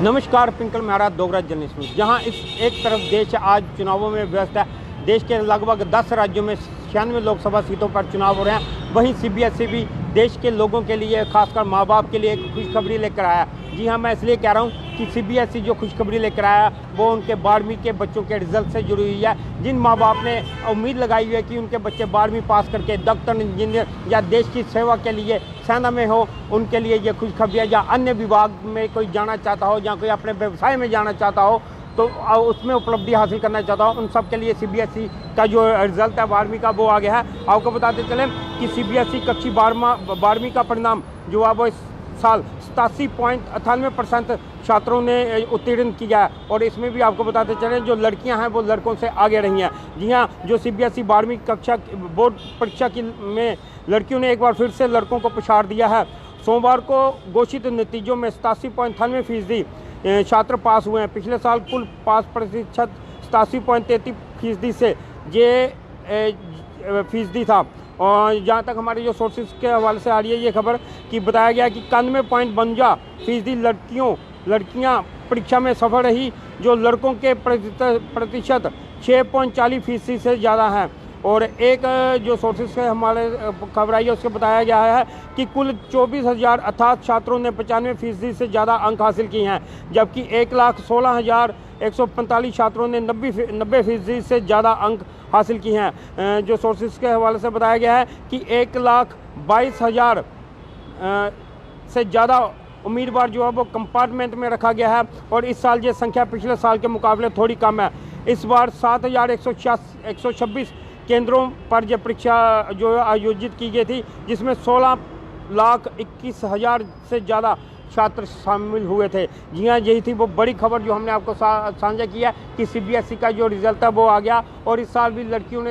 नमस्कार, पिंकल महाराज डोगरा जर्नलिस्ट में। जहां इस एक तरफ देश आज चुनावों में व्यस्त है। देश के लगभग 10 राज्यों में 96 लोकसभा सीटों पर चुनाव हो रहे हैं। वहीं सीबीएसई भी देश के लोगों के लिए, खासकर माँ बाप के लिए एक खुशखबरी लेकर आया। जी हाँ, मैं इसलिए कह रहा हूँ कि सीबीएसई जो खुशखबरी लेकर आया वो उनके 12वीं के बच्चों के रिजल्ट से जुड़ी हुई है। जिन माँ बाप ने उम्मीद लगाई हुई है कि उनके बच्चे 12वीं पास करके डॉक्टर, इंजीनियर या देश की सेवा के लिए सेना में हो, उनके लिए ये खुशखबरी है। या अन्य विभाग में कोई जाना चाहता हो या कोई अपने व्यवसाय में जाना चाहता हो तो उसमें उपलब्धि हासिल करना चाहता हूँ, उन सब के लिए सीबीएसई का जो रिजल्ट है 12वीं का वो आ गया है। आपको बताते चलें कि सीबीएसई कक्षा 12वीं का परिणाम जो है वो इस साल 87.98% छात्रों ने उत्तीर्ण किया है। और इसमें भी आपको बताते चलें जो लड़कियां हैं वो लड़कों से आगे रही हैं। जी हाँ, जो सीबीएसई 12वीं कक्षा बोर्ड परीक्षा में लड़कियों ने एक बार फिर से लड़कों को पछाड़ दिया है। सोमवार को घोषित नतीजों में 87.98% छात्र पास हुए हैं। पिछले साल कुल पास प्रतिशत 87.33% से ये फीसदी था। और जहाँ तक हमारे जो सोर्सेज के हवाले से आ रही है ये खबर कि बताया गया कि 91.52% लड़कियाँ परीक्षा में सफल रही, जो लड़कों के प्रतिशत 6.40% से ज़्यादा हैं। और एक जो सोर्सेज के हमारे खबर आई है उसके बताया गया है कि कुल 24,000 छात्रों ने 95% से ज़्यादा अंक हासिल किए हैं, जबकि 1,16,145 छात्रों ने 90% से ज़्यादा अंक हासिल किए हैं। जो सोर्सेज के हवाले से बताया गया है कि 1,22,000 से ज़्यादा उम्मीदवार जो है वो कंपार्टमेंट में रखा गया है। और इस साल ये संख्या पिछले साल के मुकाबले थोड़ी कम है। इस बार 7,126 केंद्रों पर यह परीक्षा जो आयोजित की गई थी, जिसमें 16,21,000 से ज़्यादा छात्र शामिल हुए थे। जी हाँ, यही थी वो बड़ी खबर जो हमने आपको साझा किया कि सीबीएसई का जो रिजल्ट है वो आ गया। और इस साल भी लड़कियां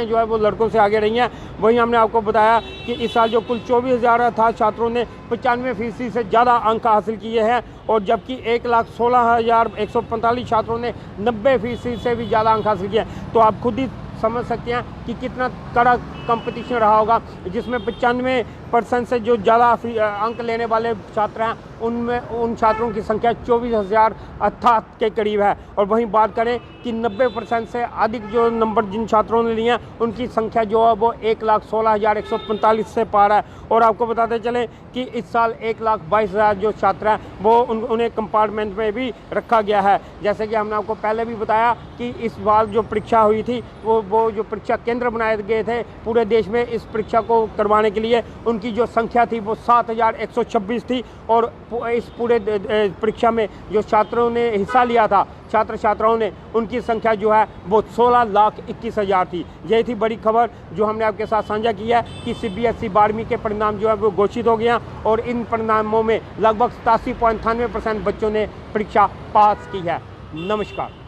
जो है वो लड़कों से आगे रही हैं। वहीं हमने आपको बताया कि इस साल जो कुल 24,000 छात्रों ने 95% से ज़्यादा अंक हासिल किए हैं, और जबकि 1,16,145 छात्रों ने 90% से भी ज़्यादा अंक हासिल किए। तो आप खुद ही समझ सकते हैं कि कितना कड़ा कंपटीशन रहा होगा, जिसमें 95% से जो ज़्यादा अंक लेने वाले छात्र हैं उन छात्रों की संख्या 24,000 के करीब है। और वहीं बात करें कि 90% से अधिक जो नंबर जिन छात्रों ने लिए हैं उनकी संख्या जो है वो 1,16,145 से पार है। और आपको बताते चलें कि इस साल 1,22,000 जो छात्र हैं वो उन्हें कंपार्टमेंट में भी रखा गया है। जैसे कि हमने आपको पहले भी बताया कि इस बार जो परीक्षा हुई थी वो जो परीक्षा केंद्र बनाए गए थे पूरे देश में इस परीक्षा को करवाने के लिए, उनकी जो संख्या थी वो 7,126 थी। और इस पूरे परीक्षा में जो छात्रों ने हिस्सा लिया था, छात्र छात्राओं ने, उनकी संख्या जो है वो 16,21,000 थी। यही थी बड़ी खबर जो हमने आपके साथ साझा की है कि सीबीएसई 12वीं के परिणाम जो है वो घोषित हो गया। और इन परिणामों में लगभग 87.98% बच्चों ने परीक्षा पास की है। नमस्कार।